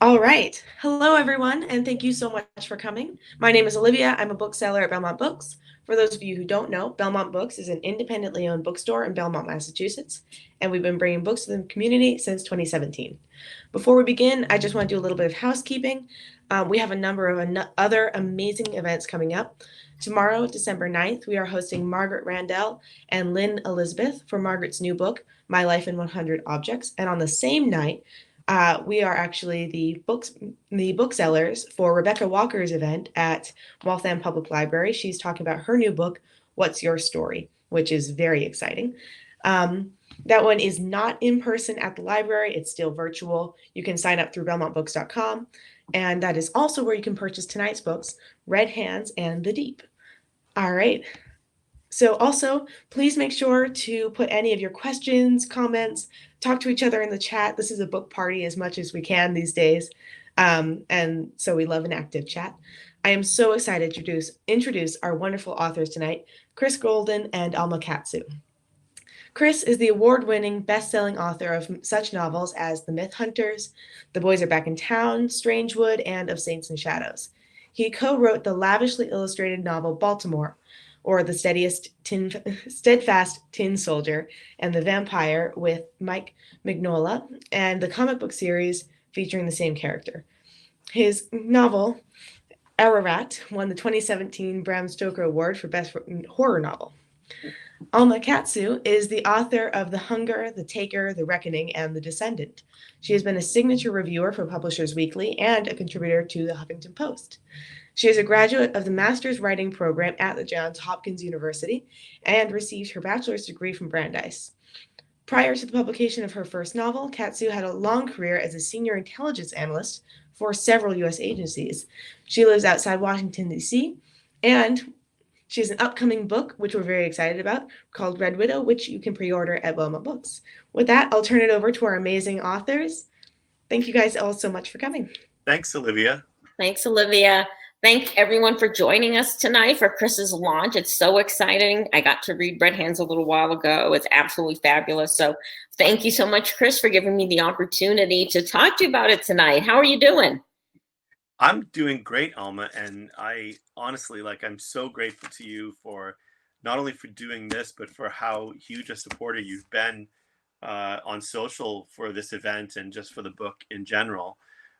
All right. Hello, everyone, and thank you so much for coming. My name is Olivia. I'm a bookseller at Belmont Books. For those of you who don't know, Belmont Books is an independently owned bookstore in Belmont, Massachusetts, and we've been bringing books to the community since 2017. Before we begin, I just want to do a little bit of housekeeping. We have a number of other amazing events coming up. Tomorrow, December 9th, we are hosting Margaret Randell and Lynn Elizabeth for Margaret's new book, My Life in 100 Objects. And on the same night, we are actually the booksellers for Rebecca Walker's event at Waltham Public Library. She's talking about her new book, What's Your Story, which is very exciting. That one is not in person at the library, it's still virtual. You can sign up through belmontbooks.com, and that is also where you can purchase tonight's books, Red Hands and The Deep. All right. So also, please make sure to put any of your questions, comments, talk to each other in the chat. This is a book party as much as we can these days. And so we love an active chat. I am so excited to introduce our wonderful authors tonight, Chris Golden and Alma Katsu. Chris is the award-winning best-selling author of such novels as The Myth Hunters, The Boys Are Back in Town, Strangewood, and Of Saints and Shadows. He co-wrote the lavishly illustrated novel Baltimore, or The Steadfast Tin Soldier and the Vampire with Mike Mignola, and the comic book series featuring the same character. His novel, Ararat, won the 2017 Bram Stoker Award for Best Horror Novel. Alma Katsu is the author of The Hunger, The Taker, The Reckoning, and The Descendant. She has been a signature reviewer for Publishers Weekly and a contributor to the Huffington Post. She is a graduate of the Master's Writing Program at the Johns Hopkins University and received her bachelor's degree from Brandeis. Prior to the publication of her first novel, Katsu had a long career as a senior intelligence analyst for several U.S. agencies. She lives outside Washington, D.C., and she has an upcoming book, which we're very excited about, called Red Widow, which you can pre-order at Belmont Books. With that, I'll turn it over to our amazing authors. Thank you guys all so much for coming. Thanks, Olivia. Thanks, Olivia. Thank everyone for joining us tonight for Chris's launch. It's so exciting. I got to read Red Hands a little while ago. It's absolutely fabulous. So thank you so much, Chris, for giving me the opportunity to talk to you about it tonight. How are you doing? I'm doing great, Alma, and I honestly, I'm so grateful to you for not only for doing this, but for how huge a supporter you've been on social for this event and just for the book in general.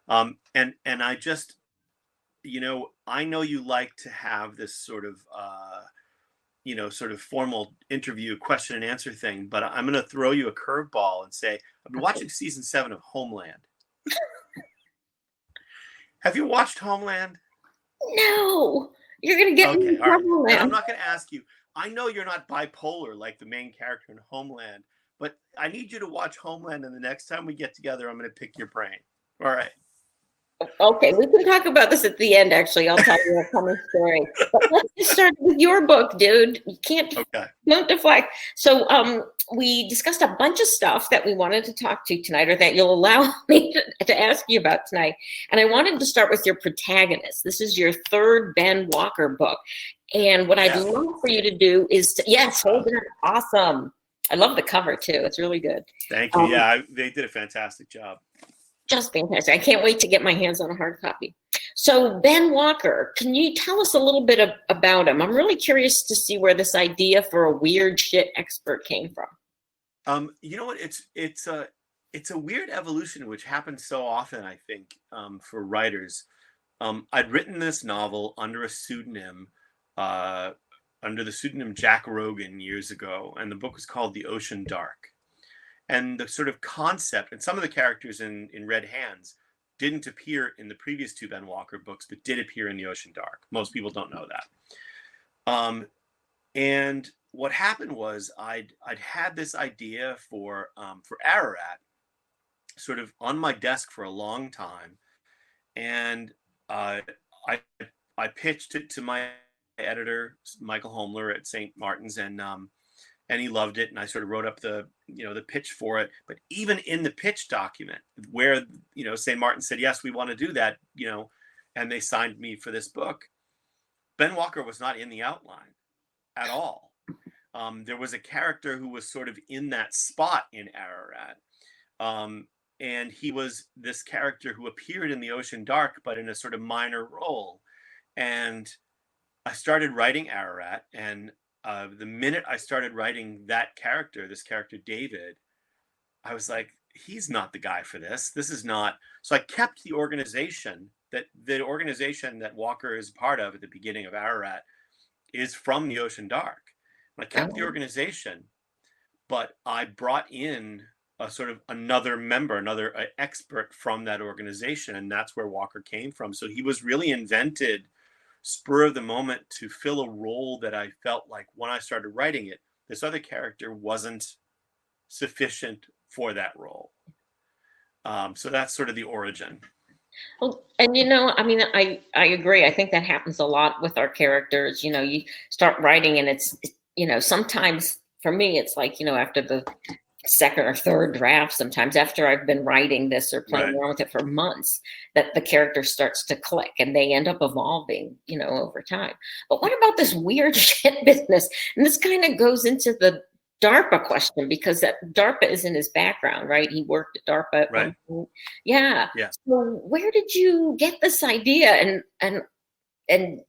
And I just, I know you like to have this sort of, sort of formal interview, question and answer thing, but I'm going to throw you a curveball and say, I've been watching season 7 of Homeland. Have you watched Homeland? No, you're going to get me in trouble. And I'm not going to ask you. I know you're not bipolar like the main character in Homeland, but I need you to watch Homeland, and the next time we get together, I'm going to pick your brain. All right. Okay, we can talk about this at the end, actually. I'll tell you a funny story. But let's just start with your book, dude. You can't, don't deflect. So we discussed a bunch of stuff that we wanted to talk to tonight, or that you'll allow me to ask you about tonight. And I wanted to start with your protagonist. This is your third Ben Walker book. And what I'd love for you to do is, hold it up. Awesome. I love the cover, too. It's really good. Thank you. They did a fantastic job. Just fantastic. I can't wait to get my hands on a hard copy. So Ben Walker, can you tell us a little bit about him? I'm really curious to see where this idea for a weird shit expert came from. You know what? It's a weird evolution which happens so often, I think, for writers. I'd written this novel under a pseudonym, under the pseudonym Jack Rogan years ago, and the book was called The Ocean Dark. And the sort of concept, and some of the characters in Red Hands didn't appear in the previous 2 Ben Walker books, but did appear in The Ocean Dark. Most people don't know that. And what happened was I'd had this idea for Ararat sort of on my desk for a long time, and I pitched it to my editor, Michael Homler at St. Martin's, and he loved it, and I sort of wrote up the pitch for it. But even in the pitch document, where St. Martin said, yes, we want to do that, and they signed me for this book, Ben Walker was not in the outline at all. There was a character who was sort of in that spot in Ararat, and he was this character who appeared in the Ocean Dark, but in a sort of minor role. And I started writing Ararat, and the minute I started writing that character, this character David, I was like, he's not the guy for this. This is not. So I kept the organization that Walker is part of at the beginning of Ararat is from the Ocean Dark. And I kept the organization, but I brought in a sort of another member, another expert from that organization, and that's where Walker came from. So he was really invented spur of the moment to fill a role that I felt like when I started writing it, this other character wasn't sufficient for that role. So that's sort of the origin. Well, and I mean, I agree. I think that happens a lot with our characters. You start writing and it's, sometimes for me, it's like, after the second or third draft, sometimes after I've been writing this or playing around with it for months, that the character starts to click and they end up evolving, over time. But what about this weird shit business? And this kind of goes into the DARPA question, because that DARPA is in his background, right? He worked at DARPA at one point. Yeah. So where did you get this idea? And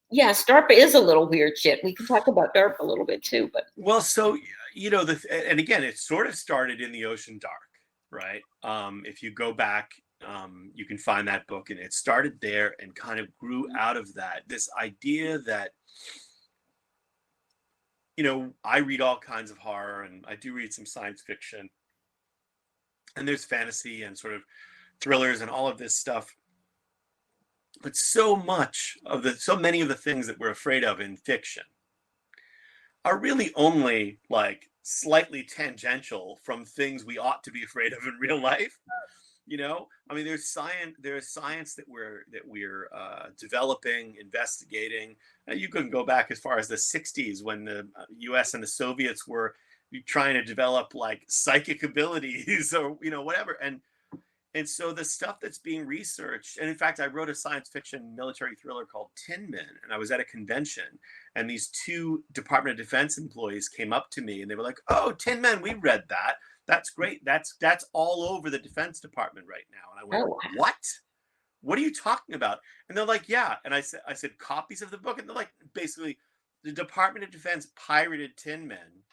yes, DARPA is a little weird shit. We can talk about DARPA a little bit too, but so and again, it sort of started in the Ocean Dark, right? If you go back, you can find that book, and it started there and kind of grew out of that. This idea that, I read all kinds of horror, and I do read some science fiction, and there's fantasy and sort of thrillers and all of this stuff. But so many of the things that we're afraid of in fiction are really only like slightly tangential from things we ought to be afraid of in real life. I mean, there's science that we're developing, investigating. You can go back as far as the 60s when the US and the Soviets were trying to develop like psychic abilities or whatever. And so the stuff that's being researched, and in fact, I wrote a science fiction military thriller called Tin Men, and I was at a convention, and these two Department of Defense employees came up to me, and they were like, "Oh, Tin Men, we read that. That's great. That's all over the Defense Department right now." And I went, Oh. "What? What are you talking about?" And they're like, "Yeah." And I said, "Copies of the book?" And they're like, basically, the Department of Defense pirated Tin Men,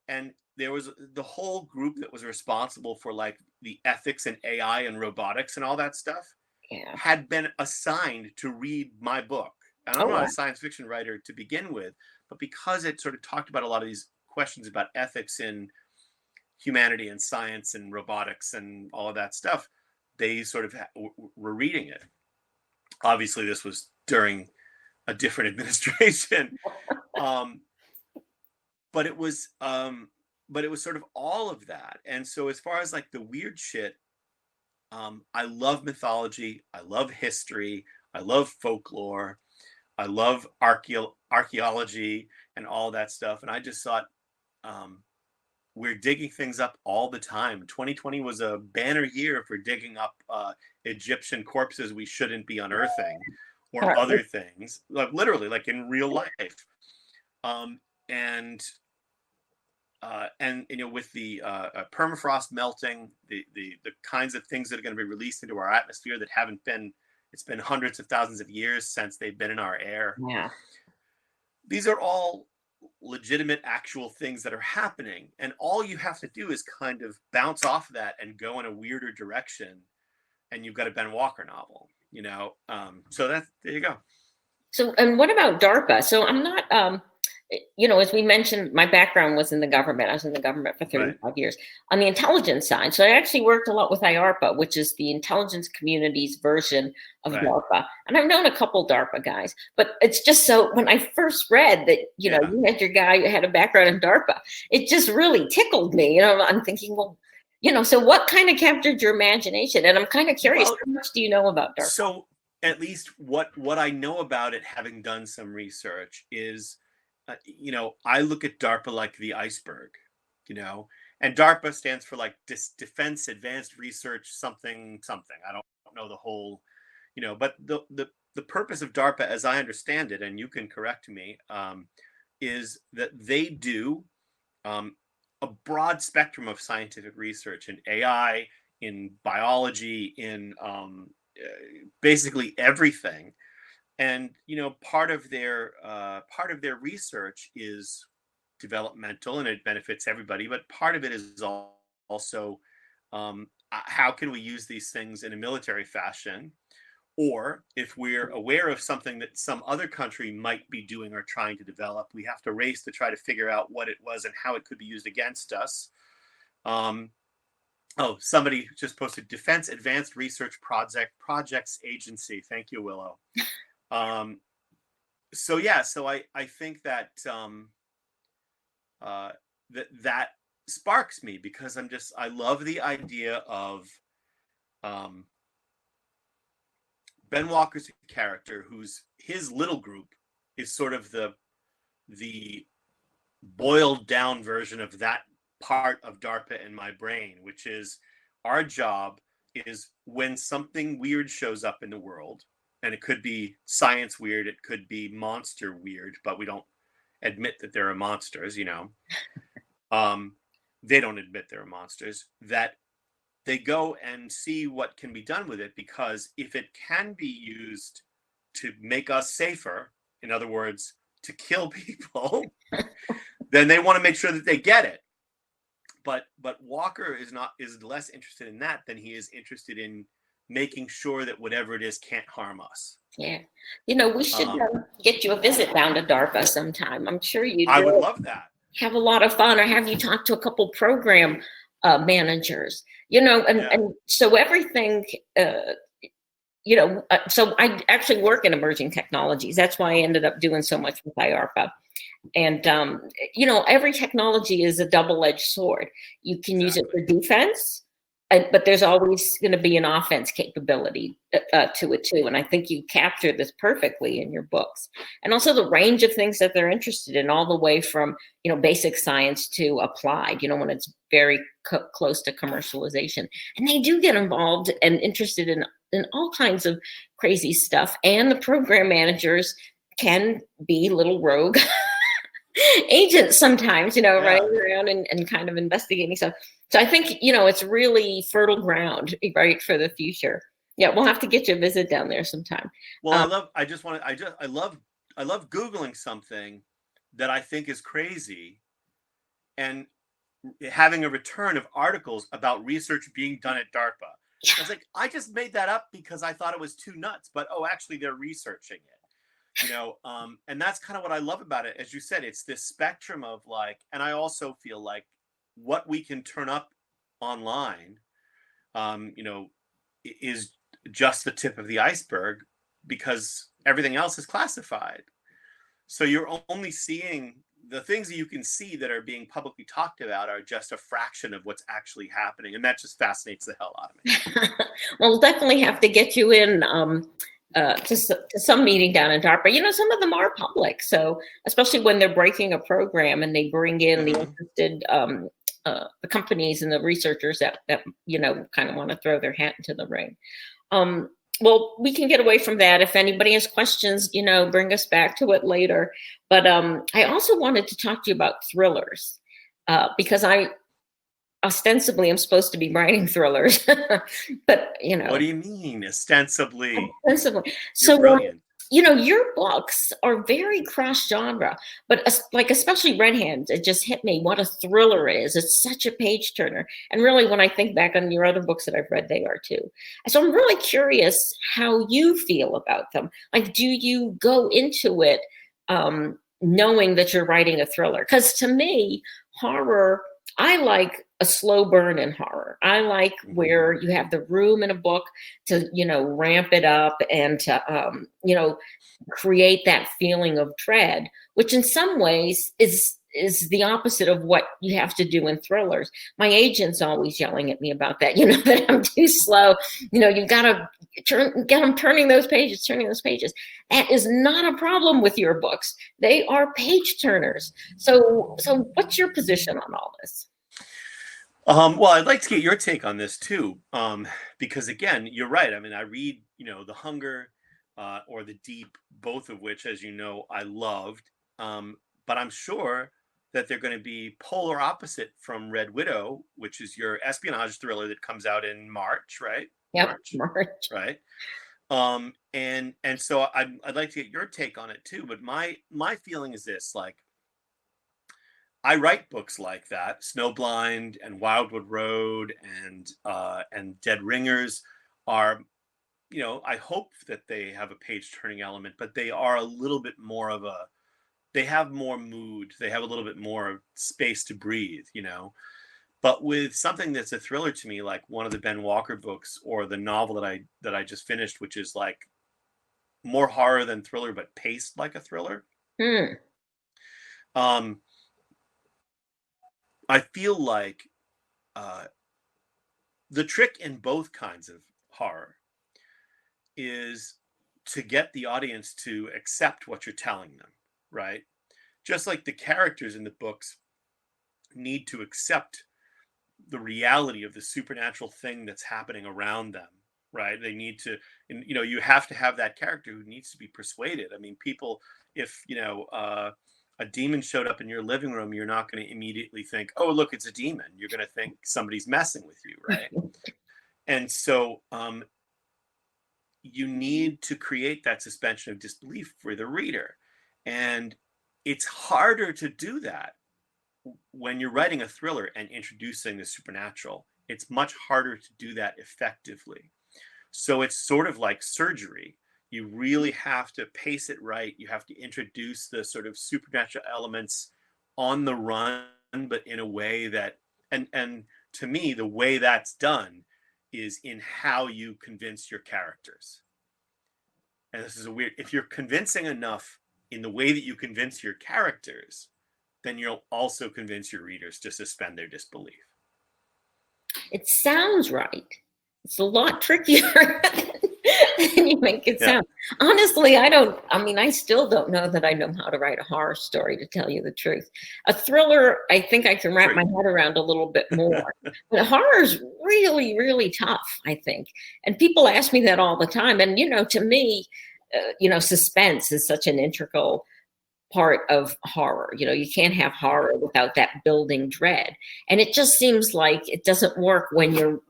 and there was the whole group that was responsible for like the ethics and AI and robotics and all that stuff had been assigned to read my book. And I'm not a science fiction writer to begin with, but because it sort of talked about a lot of these questions about ethics in humanity and science and robotics and all of that stuff, they sort of were reading it. Obviously, this was during a different administration. But it was sort of all of that. And so as far as like the weird shit, I love mythology, I love history, I love folklore, I love archaeology and all that stuff. And I just thought, we're digging things up all the time. 2020 was a banner year for digging up Egyptian corpses we shouldn't be unearthing, or other things, like literally, like in real life. And with the permafrost melting, the kinds of things that are going to be released into our atmosphere that haven't been, it's been hundreds of thousands of years since they've been in our air. Yeah. These are all legitimate, actual things that are happening. And all you have to do is kind of bounce off of that and go in a weirder direction. And you've got a Ben Walker novel, so there you go. So, and what about DARPA? So I'm not, as we mentioned, my background was in the government. I was in the government for 35 years on the intelligence side. So I actually worked a lot with IARPA, which is the intelligence community's version of DARPA. And I've known a couple DARPA guys, but it's just so when I first read that, you had your guy who had a background in DARPA, it just really tickled me. I'm thinking, well, so what kind of captured your imagination? And I'm kind of curious, how much do you know about DARPA? So at least what I know about it, having done some research, is I look at DARPA like the iceberg, and DARPA stands for like Defense Advanced Research something. I don't know the whole, but the purpose of DARPA, as I understand it, and you can correct me, is that they do a broad spectrum of scientific research in AI, in biology, in basically everything. And part of their research is developmental, and it benefits everybody. But part of it is also how can we use these things in a military fashion, or if we're aware of something that some other country might be doing or trying to develop, we have to race to try to figure out what it was and how it could be used against us. Oh, somebody just posted Defense Advanced Research Projects Agency. Thank you, Willow. So yeah, so I think that that sparks me, because I love the idea of Ben Walker's character, his little group is sort of the boiled down version of that part of DARPA in my brain, which is our job is when something weird shows up in the world, and it could be science weird, it could be monster weird, but we don't admit that there are monsters, they don't admit there are monsters, that they go and see what can be done with it, because if it can be used to make us safer, in other words, to kill people, then they want to make sure that they get it. But Walker is less interested in that than he is interested in making sure that whatever it is can't harm us. Yeah. We should get you a visit down to DARPA sometime. I'm sure you I would love that. Have a lot of fun, or have you talk to a couple program managers, and so everything, so I actually work in emerging technologies. That's why I ended up doing so much with IARPA. And, every technology is a double-edged sword. You can use it for defense, but there's always going to be an offense capability to it too. And I think you captured this perfectly in your books. And also the range of things that they're interested in, all the way from, basic science to applied, when it's very close to commercialization. And they do get involved and interested in all kinds of crazy stuff. And the program managers can be little rogue agents sometimes, running around and kind of investigating stuff. So I think, it's really fertile ground, right, for the future. Yeah, we'll have to get you a visit down there sometime. Well, I love Googling something that I think is crazy, and having a return of articles about research being done at DARPA. I was like, I just made that up because I thought it was too nuts, but actually they're researching it. And that's kind of what I love about it. As you said, it's this spectrum of and I also feel like what we can turn up online, is just the tip of the iceberg, because everything else is classified. So you're only seeing the things that you can see that are being publicly talked about are just a fraction of what's actually happening. And that just fascinates the hell out of me. Well, we'll definitely have to get you in, to some meeting down in DARPA. Some of them are public, so especially when they're breaking a program and they bring in the interested the companies and the researchers that kind of want to throw their hat into the ring. Well, we can get away from that. If anybody has questions, bring us back to it later. But I also wanted to talk to you about thrillers, because I ostensibly I'm supposed to be writing thrillers, but What do you mean ostensibly? Ostensibly. So your books are very cross genre, but especially Red Hands, it just hit me what a thriller is. It's such a page turner. And really, when I think back on your other books that I've read, they are too. So I'm really curious how you feel about them. Do you go into it knowing that you're writing a thriller? Because to me, horror, I like a slow burn in horror. I like where you have the room in a book to, ramp it up and to, create that feeling of dread, which in some ways is the opposite of what you have to do in thrillers. My agent's always yelling at me about that, that I'm too slow. You've got to get them turning those pages. That is not a problem with your books. They are page turners. So what's your position on all this? Well, I'd like to get your take on this too, because again, you're right. I mean, I read, The Hunger or The Deep, both of which, as you know, I loved. But I'm sure that they're going to be polar opposite from Red Widow, which is your espionage thriller that comes out in March, right? Yep, March. Right. And so I'd like to get your take on it too. But my feeling is this: like, I write books like that, Snowblind and Wildwood Road and Dead Ringers are, I hope that they have a page turning element, but they are a little bit more of they have more mood. They have a little bit more space to breathe, But with something that's a thriller to me, like one of the Ben Walker books or the novel that I just finished, which is like more horror than thriller, but paced like a thriller. I feel like the trick in both kinds of horror is to get the audience to accept what you're telling them, right? Just like the characters in the books need to accept the reality of the supernatural thing that's happening around them, right? They need to, and you have to have that character who needs to be persuaded. I mean, people, if a demon showed up in your living room, you're not going to immediately think, oh, look, it's a demon. You're going to think somebody's messing with you, right? And so you need to create that suspension of disbelief for the reader. And it's harder to do that when you're writing a thriller and introducing the supernatural. It's much harder to do that effectively. So it's sort of like surgery. You really have to pace it right. You have to introduce the sort of supernatural elements on the run, but in a way that, and to me, the way that's done is in how you convince your characters. And this is if you're convincing enough in the way that you convince your characters, then you'll also convince your readers to suspend their disbelief. It sounds right. It's a lot trickier than you make it sound. Honestly, I still don't know that I know how to write a horror story, to tell you the truth. A thriller, I think I can wrap my head around a little bit more. But horror is really, really tough, I think. And people ask me that all the time. And, to me, suspense is such an integral part of horror. You can't have horror without that building dread. And it just seems like it doesn't work when you're,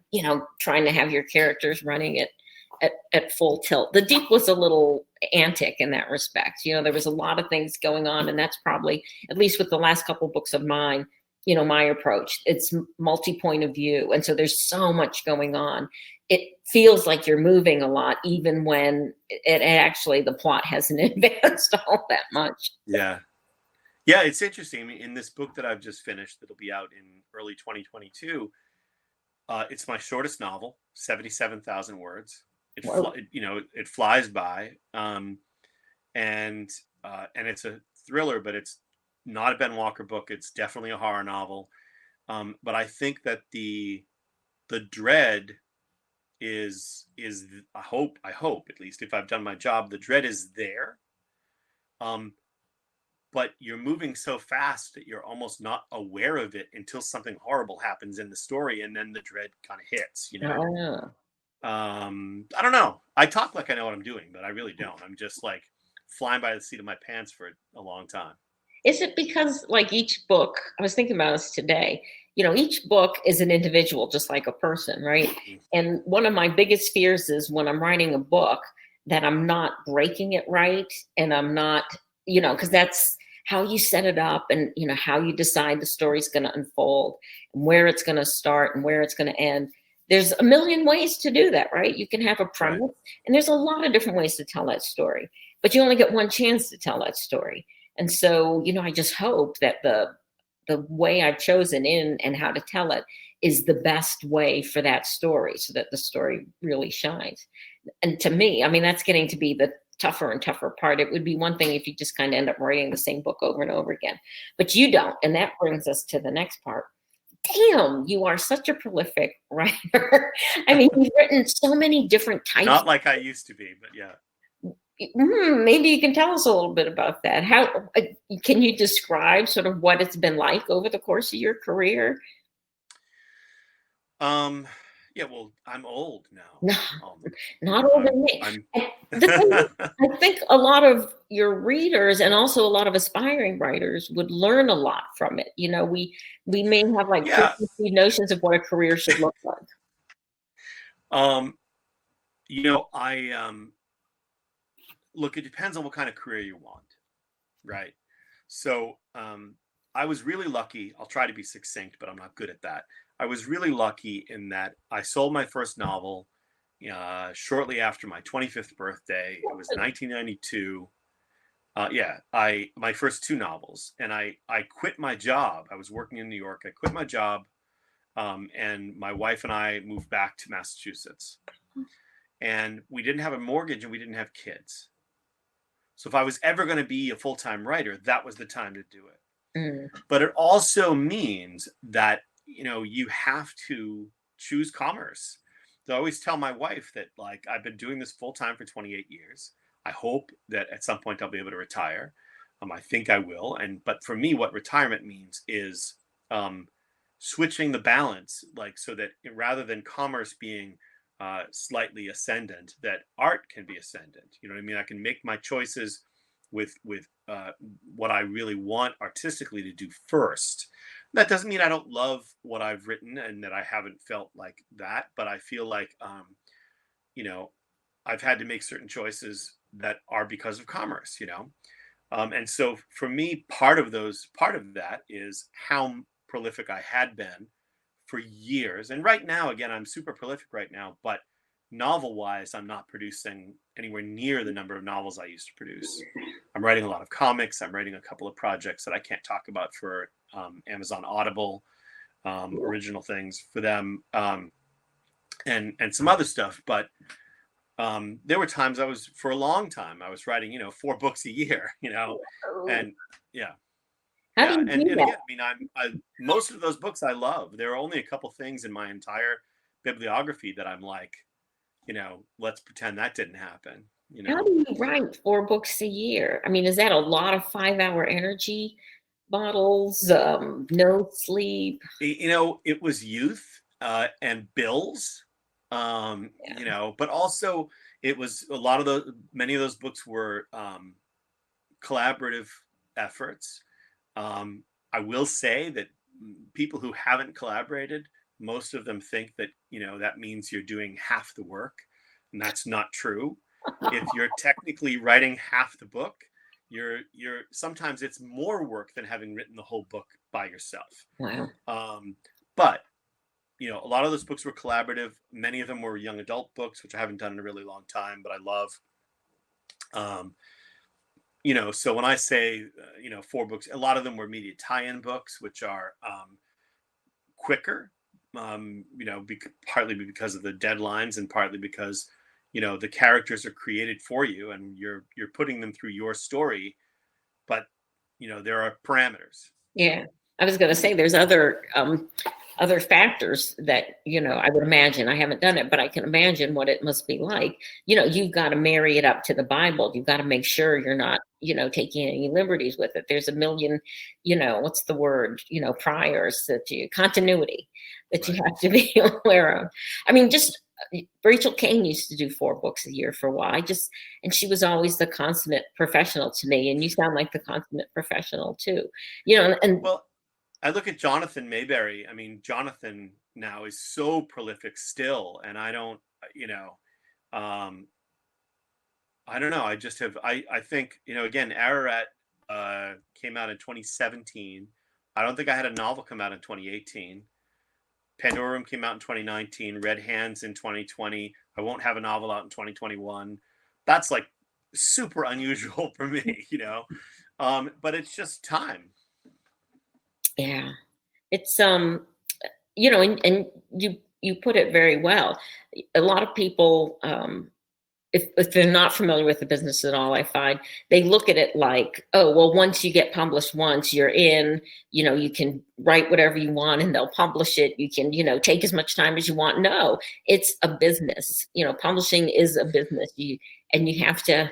trying to have your characters running at full tilt. The Deep was a little antic in that respect. There was a lot of things going on, and that's probably, at least with the last couple books of mine, my approach. It's multi-point of view. And so there's so much going on. It feels like you're moving a lot, even when it actually, the plot hasn't advanced all that much. Yeah. Yeah, it's interesting. I mean, in this book that I've just finished, that'll be out in early 2022, it's my shortest novel, 77,000 words. It flies by, and it's a thriller, but it's not a Ben Walker book. It's definitely a horror novel. But I think that the dread is I hope at least, if I've done my job, the dread is there. But you're moving so fast that you're almost not aware of it until something horrible happens in the story, and then the dread kind of hits, I don't know. I talk like I know what I'm doing, but I really don't. I'm just like flying by the seat of my pants for a long time. Is it because, like, each book, I was thinking about this today, each book is an individual, just like a person, right? Mm-hmm. And one of my biggest fears is when I'm writing a book that I'm not breaking it right, and I'm not, because that's how you set it up, and, how you decide the story's going to unfold, and where it's going to start and where it's going to end. There's a million ways to do that, right? You can have a premise, right, and there's a lot of different ways to tell that story, but you only get one chance to tell that story. And so, I just hope that the way I've chosen in and how to tell it is the best way for that story, so that the story really shines. And to me, that's getting to be the tougher and tougher part. It would be one thing if you just kind of end up writing the same book over and over again, but you don't. And that brings us to the next part. Damn, you are such a prolific writer. You've written so many different types. Not like I used to be, but yeah. Maybe you can tell us a little bit about that. How can you describe sort of what it's been like over the course of your career? Yeah, well, I'm old now. No, not older than me. The thing is, I think a lot of your readers and also a lot of aspiring writers would learn a lot from it. We may have like Yeah. preconceived notions of what a career should look like. Look, it depends on what kind of career you want, right? So I was really lucky. I'll try to be succinct, but I'm not good at that. I was really lucky in that I sold my first novel shortly after my 25th birthday. It was 1992. My first two novels, and I quit my job. I was working in New York. I quit my job, and my wife and I moved back to Massachusetts. And we didn't have a mortgage, and we didn't have kids. So if I was ever going to be a full-time writer, that was the time to do it. Mm. But it also means that, you have to choose commerce. So I always tell my wife that, like, I've been doing this full-time for 28 years. I hope that at some point I'll be able to retire. I think I will. But for me, what retirement means is switching the balance, like, so that rather than commerce being slightly ascendant, that art can be ascendant. You know what I mean? I can make my choices with what I really want artistically to do first. That doesn't mean I don't love what I've written and that I haven't felt like that, but I feel like I've had to make certain choices that are because of commerce. And so for me, part of that is how prolific I had been for years. And right now, again, I'm super prolific right now, but novel wise, I'm not producing anywhere near the number of novels I used to produce. I'm writing a lot of comics. I'm writing a couple of projects that I can't talk about for Amazon Audible, original things for them, and some other stuff. But there were times for a long time, I was writing, 4 books a year, and yeah. How do you and do that? again, most of those books I love. There are only a couple things in my entire bibliography that I'm like, let's pretend that didn't happen. How do you write 4 books a year? I mean, is that a lot of 5-hour energy bottles? No sleep? It was youth and bills, but also it was many of those books were collaborative efforts. I will say that people who haven't collaborated, most of them think that, that means you're doing half the work, and that's not true. If you're technically writing half the book, you're sometimes it's more work than having written the whole book by yourself. Wow. But a lot of those books were collaborative. Many of them were young adult books, which I haven't done in a really long time, but I love. So when I say, 4 books, a lot of them were media tie-in books, which are quicker, partly because of the deadlines and partly because, the characters are created for you and you're putting them through your story, but, there are parameters. Yeah. I was going to say there's other factors that, I would imagine. I haven't done it, but I can imagine what it must be like. You've got to marry it up to the Bible. You've got to make sure you're not, taking any liberties with it. There's a million, what's the word, priors continuity that you have to be aware of. I mean, just Rachel Kane used to do 4 books a year for a while. And she was always the consummate professional to me. And you sound like the consummate professional too, and well, I look at Jonathan Mayberry. I mean, Jonathan now is so prolific still, and I don't know. I just have. I think again, Ararat came out in 2017. I don't think I had a novel come out in 2018. Pandorum came out in 2019. Red Hands in 2020. I won't have a novel out in 2021. That's like super unusual for me, but it's just time. Yeah, it's and you put it very well. A lot of people, if they're not familiar with the business at all, I find they look at it like, oh, well, once you get published once, you're in, you can write whatever you want and they'll publish it. You can, take as much time as you want. No, it's a business. Publishing is a business. You have to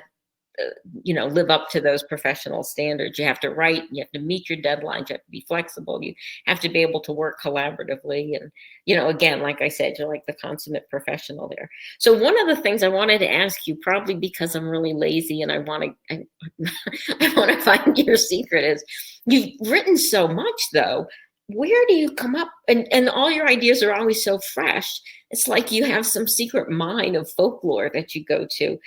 live up to those professional standards. You have to write, you have to meet your deadlines, you have to be flexible, you have to be able to work collaboratively. And, again, like I said, you're like the consummate professional there. So one of the things I wanted to ask you, probably because I'm really lazy and I want to find your secret, is you've written so much though. Where do you come up, and all your ideas are always so fresh. It's like you have some secret mine of folklore that you go to.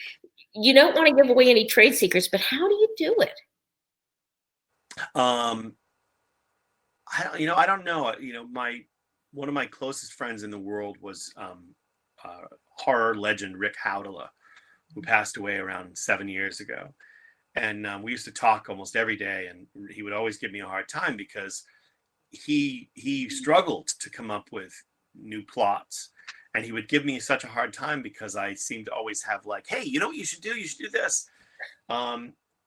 You don't want to give away any trade secrets, but how do you do it? I don't know. One of my closest friends in the world was horror legend Rick Howdala, who passed away around 7 years ago. And we used to talk almost every day, and he would always give me a hard time because he struggled to come up with new plots. And he would give me such a hard time because I seemed to always have like, hey, you know what you should do? You should do this.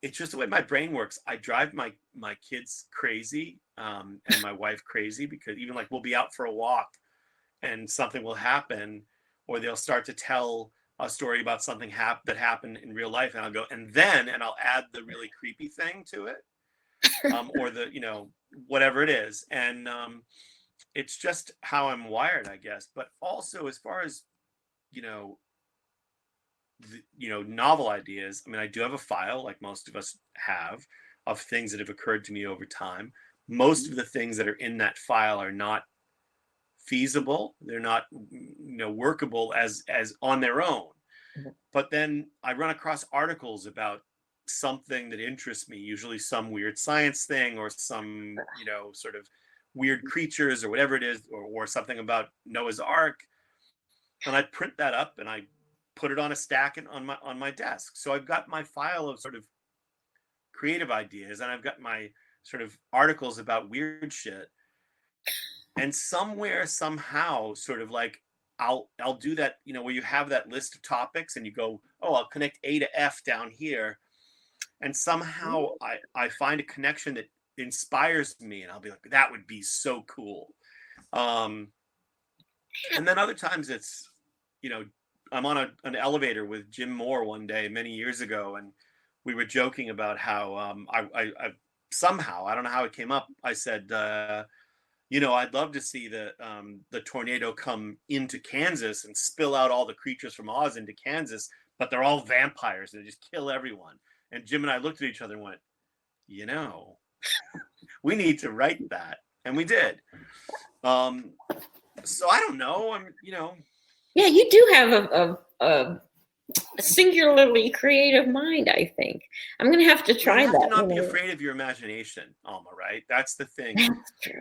It's just the way my brain works. I drive my kids crazy and my wife crazy, because even like we'll be out for a walk and something will happen, or they'll start to tell a story about something that happened in real life. And I'll go, and I'll add the really creepy thing to it, or the, whatever it is. And it's just how I'm wired, I guess. But also, as far as, novel ideas, I mean, I do have a file, like most of us have, of things that have occurred to me over time. Most of the things that are in that file are not feasible. They're not, workable as on their own. Mm-hmm. But then I run across articles about something that interests me, usually some weird science thing or some, sort of weird creatures or whatever it is, or something about Noah's Ark. And I print that up and I put it on a stack and on my desk. So I've got my file of sort of creative ideas, and I've got my sort of articles about weird shit. And somewhere, somehow, sort of like I'll do that, where you have that list of topics and you go, oh, I'll connect A to F down here. And somehow I find a connection that inspires me, and I'll be like, that would be so cool. And then other times it's, I'm on an elevator with Jim Moore one day many years ago, and we were joking about how I somehow, I don't know how it came up, I said, I'd love to see the tornado come into Kansas and spill out all the creatures from Oz into Kansas, but they're all vampires and they just kill everyone. And Jim and I looked at each other and went, we need to write that. And we did. So I don't know. Yeah, you do have a singularly creative mind, I think. I'm going to have to try that. You have to not be afraid of your imagination, Alma, right? That's the thing.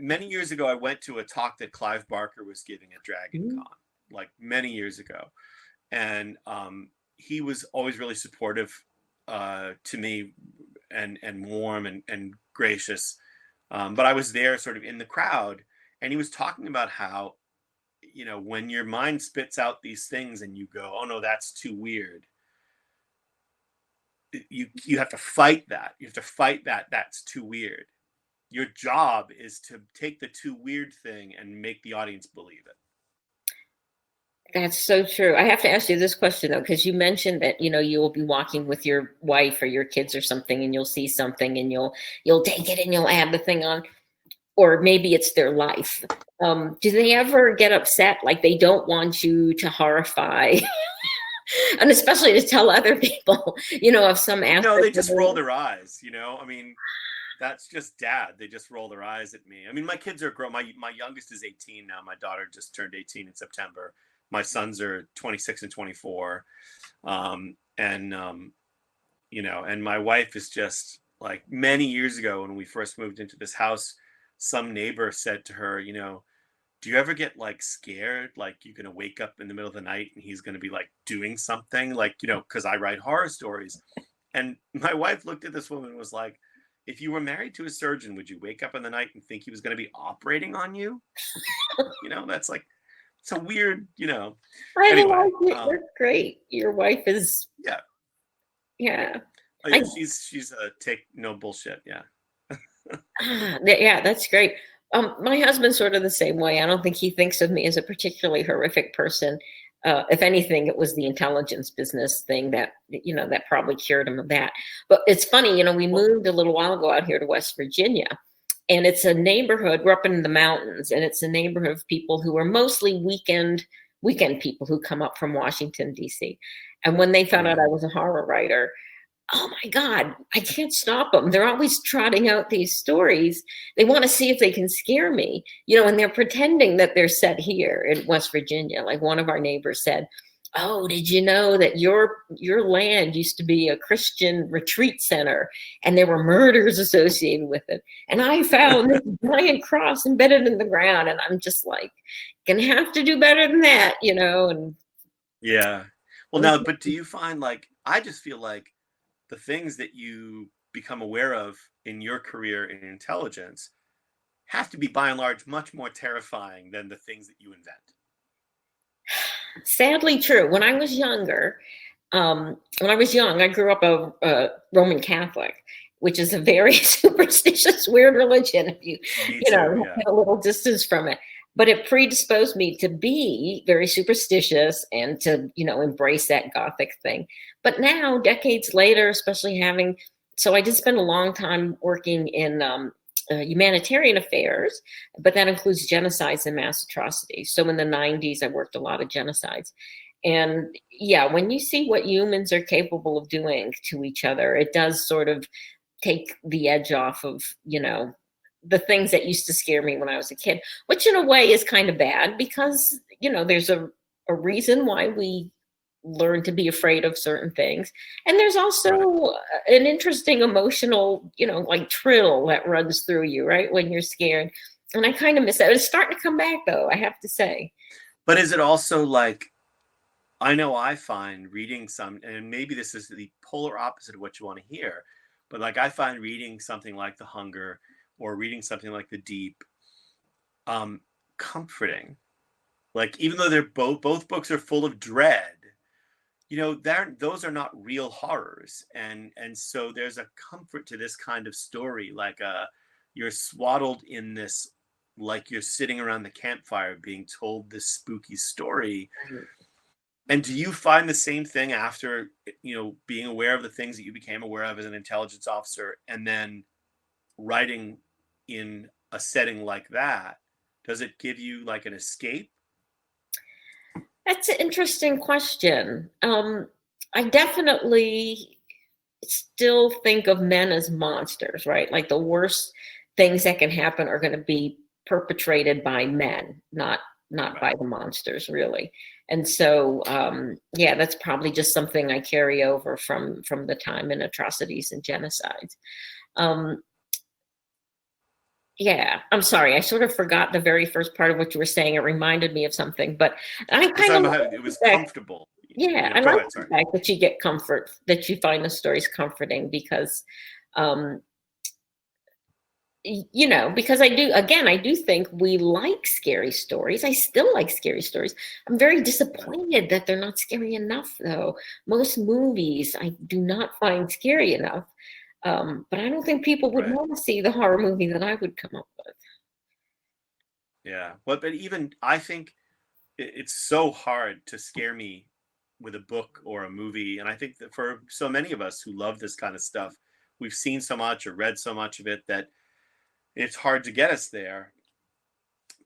Many years ago, I went to a talk that Clive Barker was giving at Dragon Con, like many years ago. And he was always really supportive to me and warm and gracious. But I was there sort of in the crowd, and he was talking about how, when your mind spits out these things and you go, oh no, that's too weird. You have to fight that. You have to fight that. That's too weird. Your job is to take the too weird thing and make the audience believe it. That's so true. I have to ask you this question though, because you mentioned that, you will be walking with your wife or your kids or something, and you'll see something and you'll take it and you'll add the thing on, or maybe it's their life. Do they ever get upset? Like they don't want you to horrify and especially to tell other people, of some aspect. No, they just roll their eyes, I mean, that's just dad. They just roll their eyes at me. I mean, my kids are grown. My youngest is 18 now. My daughter just turned 18 in September. My sons are 26 and 24. And my wife is just like, many years ago when we first moved into this house, some neighbor said to her, do you ever get like scared? Like you're going to wake up in the middle of the night and he's going to be like doing something, like, because I write horror stories. And my wife looked at this woman and was like, if you were married to a surgeon, would you wake up in the night and think he was going to be operating on you? That's like, it's a weird, Anyway, that's great. Your wife is. Yeah. Yeah. Oh, yeah, she's a take no bullshit. Yeah. Yeah, that's great. My husband's sort of the same way. I don't think he thinks of me as a particularly horrific person. If anything, it was the intelligence business thing that, that probably cured him of that. But it's funny, we moved a little while ago out here to West Virginia, and it's a neighborhood. We're up in the mountains, and it's a neighborhood of people who are mostly weekend people who come up from Washington, D.C. And when they found out I was a horror writer, oh my God, I can't stop them. They're always trotting out these stories. They want to see if they can scare me, and they're pretending that they're set here in West Virginia. Like one of our neighbors said, oh, did you know that your land used to be a Christian retreat center and there were murders associated with it? And I found this giant cross embedded in the ground. And I'm just like, gonna have to do better than that, and yeah. Well, now, but do you find I just feel like the things that you become aware of in your career in intelligence have to be by and large much more terrifying than the things that you invent. Sadly true. When I was younger, I grew up a Roman Catholic, which is a very superstitious, weird religion if you, have a little distance from it. But it predisposed me to be very superstitious and to, embrace that Gothic thing. But now, decades later, especially so I did spend a long time working in humanitarian affairs, but that includes genocides and mass atrocities. So in the 90s, I worked a lot of genocides. And yeah, when you see what humans are capable of doing to each other, it does sort of take the edge off of, the things that used to scare me when I was a kid, which in a way is kind of bad because, there's a reason why we learn to be afraid of certain things. And there's also an interesting emotional, trill that runs through you, right? When you're scared. And I kind of miss that. It's starting to come back though, I have to say. But is it also I know I find reading and maybe this is the polar opposite of what you want to hear, but I find reading something like The Hunger or reading something like The Deep, comforting. Even though they're both books are full of dread, those are not real horrors, and so there's a comfort to this kind of story. You're swaddled in this, you're sitting around the campfire being told this spooky story. And do you find the same thing after being aware of the things that you became aware of as an intelligence officer, and then writing in a setting like that? Does it give you an escape? That's an interesting question. I definitely still think of men as monsters, right? The worst things that can happen are going to be perpetrated by men, not by the monsters, really. And so, that's probably just something I carry over from the time in atrocities and genocides. Yeah, I'm sorry. I sort of forgot the very first part of what you were saying. It reminded me of something, but I kind of it was comfortable. Yeah, I like the fact that you get comfort, that you find the stories comforting because, because I do think we like scary stories. I still like scary stories. I'm very disappointed that they're not scary enough, though. Most movies I do not find scary enough. But I don't think people would want to see the horror movie that I would come up with. Yeah, but even I think it's so hard to scare me with a book or a movie. And I think that for so many of us who love this kind of stuff, we've seen so much or read so much of it that it's hard to get us there.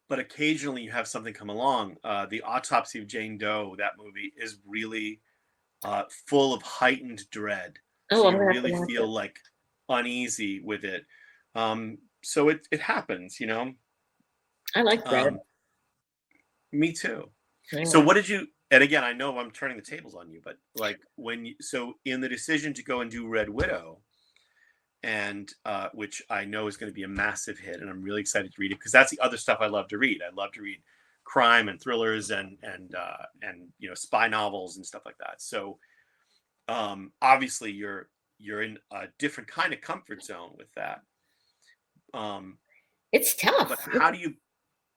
But occasionally you have something come along. The Autopsy of Jane Doe, that movie, is really full of heightened dread. So you really feel uneasy with it. So it happens, I like that. Me too. Yeah. So what did you, and again, I know I'm turning the tables on you, but so in the decision to go and do Red Widow, and which I know is going to be a massive hit, and I'm really excited to read it because that's the other stuff I love to read. I love to read crime and thrillers and spy novels and stuff like that. So obviously you're in a different kind of comfort zone with that. It's tough. But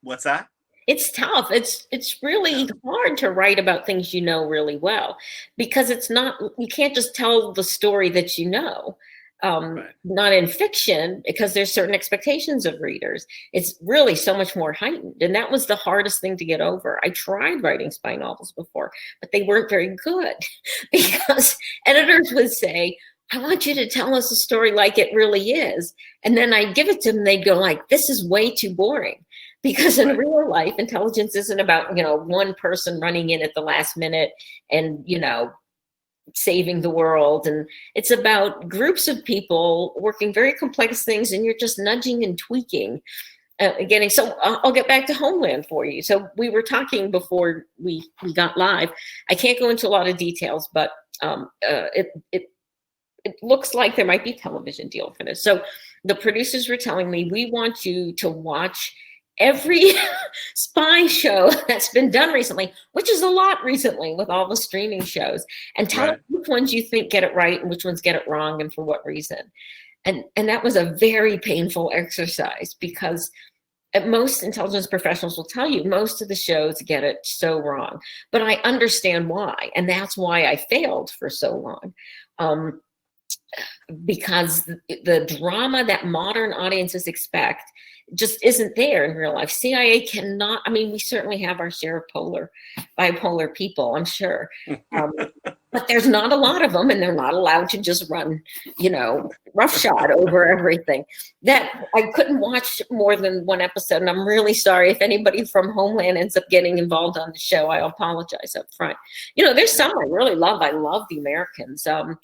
what's that? It's tough. It's really hard to write about things really well, because you can't just tell the story that you know. not in fiction, because there's certain expectations of readers. It's really so much more heightened. And that was the hardest thing to get over. I tried writing spy novels before, but they weren't very good because editors would say, I want you to tell us a story like it really is. And then I'd give it to them. They'd go like, this is way too boring. Because in real life, intelligence isn't about, one person running in at the last minute and, saving the world. And it's about groups of people working very complex things, and you're just nudging and tweaking. So I'll get back to Homeland for you. So we were talking before we got live. I can't go into a lot of details, but it looks like there might be a television deal for this. So the producers were telling me, we want you to watch every spy show that's been done recently, which is a lot recently with all the streaming shows, and tell us which ones you think get it right and which ones get it wrong and for what reason. And that was a very painful exercise, because most intelligence professionals will tell you most of the shows get it so wrong. But I understand why, and that's why I failed for so long. Because the drama that modern audiences expect just isn't there in real life. CIA cannot, we certainly have our share of bipolar people, I'm sure. But there's not a lot of them, and they're not allowed to just run, roughshod over everything. That I couldn't watch more than one episode, and I'm really sorry if anybody from Homeland ends up getting involved on the show. I apologize up front. There's some I really love. I love The Americans. The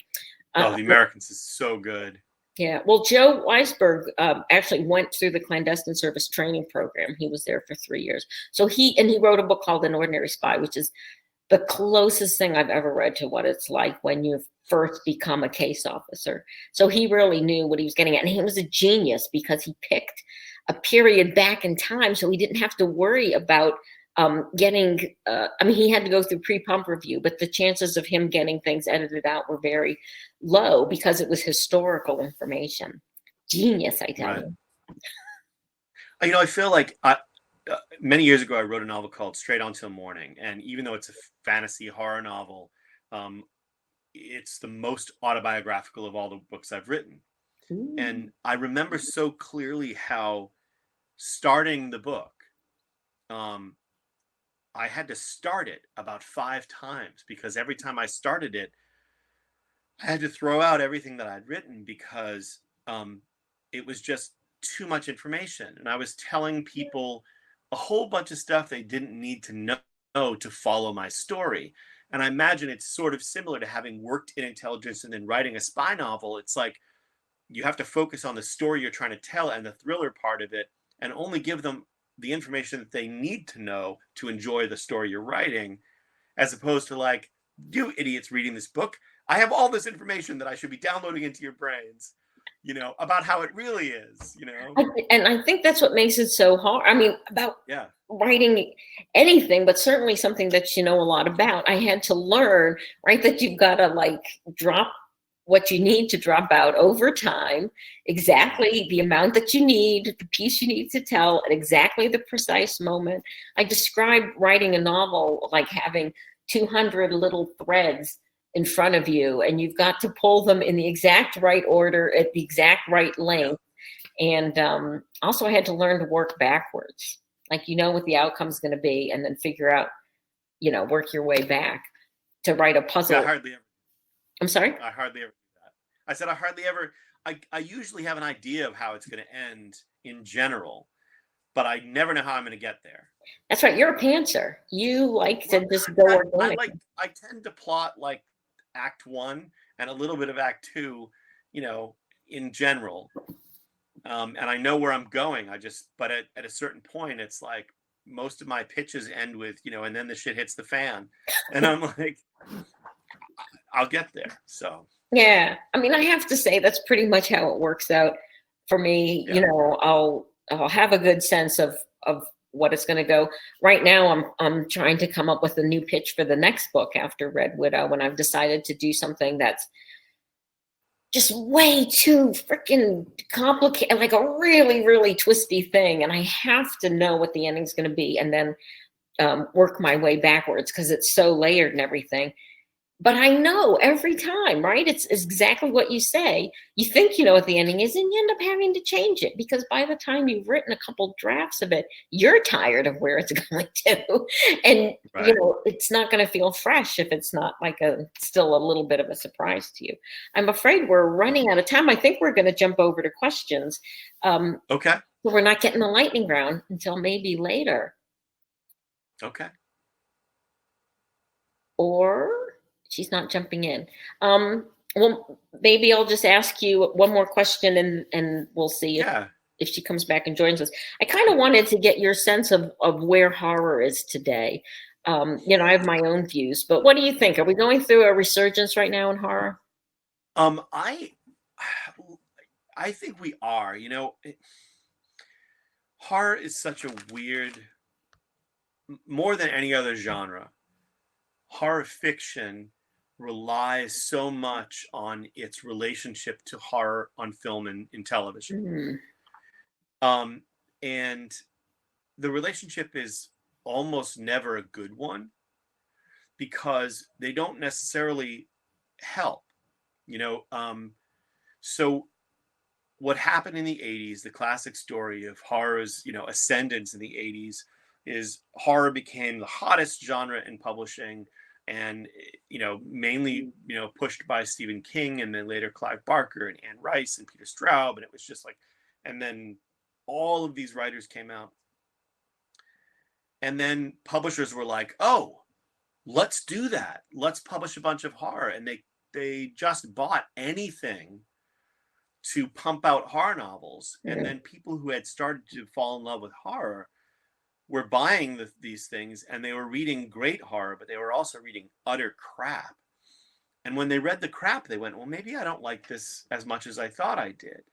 Americans is so good. Yeah. Well, Joe Weisberg actually went through the clandestine service training program. He was there for 3 years. So he wrote a book called An Ordinary Spy, which is the closest thing I've ever read to what it's like when you first become a case officer. So he really knew what he was getting at. And he was a genius because he picked a period back in time, so he didn't have to worry about he had to go through pre-pump review, but the chances of him getting things edited out were very low because it was historical information. Genius, I tell you. I feel like many years ago, I wrote a novel called Straight On Till Morning. And even though it's a fantasy horror novel, it's the most autobiographical of all the books I've written. Ooh. And I remember so clearly how starting the book, I had to start it about 5 times, because every time I started it, I had to throw out everything that I'd written, because it was just too much information. And I was telling people a whole bunch of stuff they didn't need to know to follow my story. And I imagine it's sort of similar to having worked in intelligence and then writing a spy novel. It's like you have to focus on the story you're trying to tell and the thriller part of it, and only give them the information that they need to know to enjoy the story you're writing, as opposed to like, you idiots reading this book, I have all this information that I should be downloading into your brains, about how it really is, And I think that's what makes it so hard. About writing anything, but certainly something that you know a lot about. I had to learn, that you've got to drop what you need to drop out over time, exactly the amount that you need, the piece you need to tell at exactly the precise moment. I describe writing a novel like having 200 little threads in front of you, and you've got to pull them in the exact right order at the exact right length. And also I had to learn to work backwards, what the outcome is going to be, and then figure out, work your way back to write a puzzle. I hardly ever. I'm sorry? I hardly ever do that. I said I hardly ever. I usually have an idea of how it's going to end in general, but I never know how I'm going to get there. That's right. You're a pantser. You like to just go organic. I tend to plot like Act 1 and a little bit of Act 2, in general. And I know where I'm going. But at a certain point, it's like most of my pitches end with, and then the shit hits the fan. And I'm like, I'll get there. So yeah, I have to say that's pretty much how it works out for me. Yeah. I'll have a good sense of what it's going to go. Right now, I'm trying to come up with a new pitch for the next book after Red Widow, when I've decided to do something that's just way too freaking complicated, like a really, really twisty thing, and I have to know what the ending's going to be, and then work my way backwards because it's so layered and everything. But I know every time, right? It's exactly what you say. You think you know what the ending is, and you end up having to change it because by the time you've written a couple drafts of it, you're tired of where it's going to. And, Right. it's not going to feel fresh if it's not like still a little bit of a surprise to you. I'm afraid we're running out of time. I think we're going to jump over to questions. Okay. So we're not getting the lightning round until maybe later. Okay. Or she's not jumping in. Well, maybe I'll just ask you one more question and we'll see if she comes back and joins us. I kind of wanted to get your sense of where horror is today. I have my own views, but what do you think? Are we going through a resurgence right now in horror? I think we are. Horror is such a weird, more than any other genre, horror fiction relies so much on its relationship to horror on film and in television. Mm-hmm. And the relationship is almost never a good one because they don't necessarily help. So what happened in the 80s, the classic story of horror's, ascendance in the 80s, is horror became the hottest genre in publishing, and mainly pushed by Stephen King and then later Clive Barker and Anne Rice and Peter Straub, and it was just like, and then all of these writers came out, and then publishers were like, oh, let's do that, let's publish a bunch of horror, and they just bought anything to pump out horror novels. Mm-hmm. And then people who had started to fall in love with horror were buying these things, and they were reading great horror, but they were also reading utter crap. And when they read the crap, they went, well, maybe I don't like this as much as I thought I did,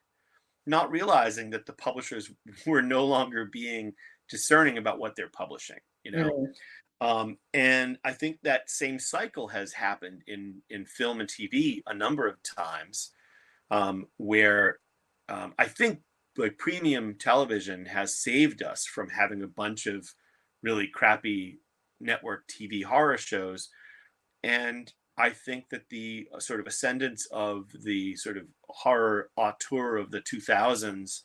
not realizing that the publishers were no longer being discerning about what they're publishing. Mm-hmm. And I think that same cycle has happened in film and TV a number of times, where I think like premium television has saved us from having a bunch of really crappy network TV horror shows. And I think that the sort of ascendance of the sort of horror auteur of the 2000s,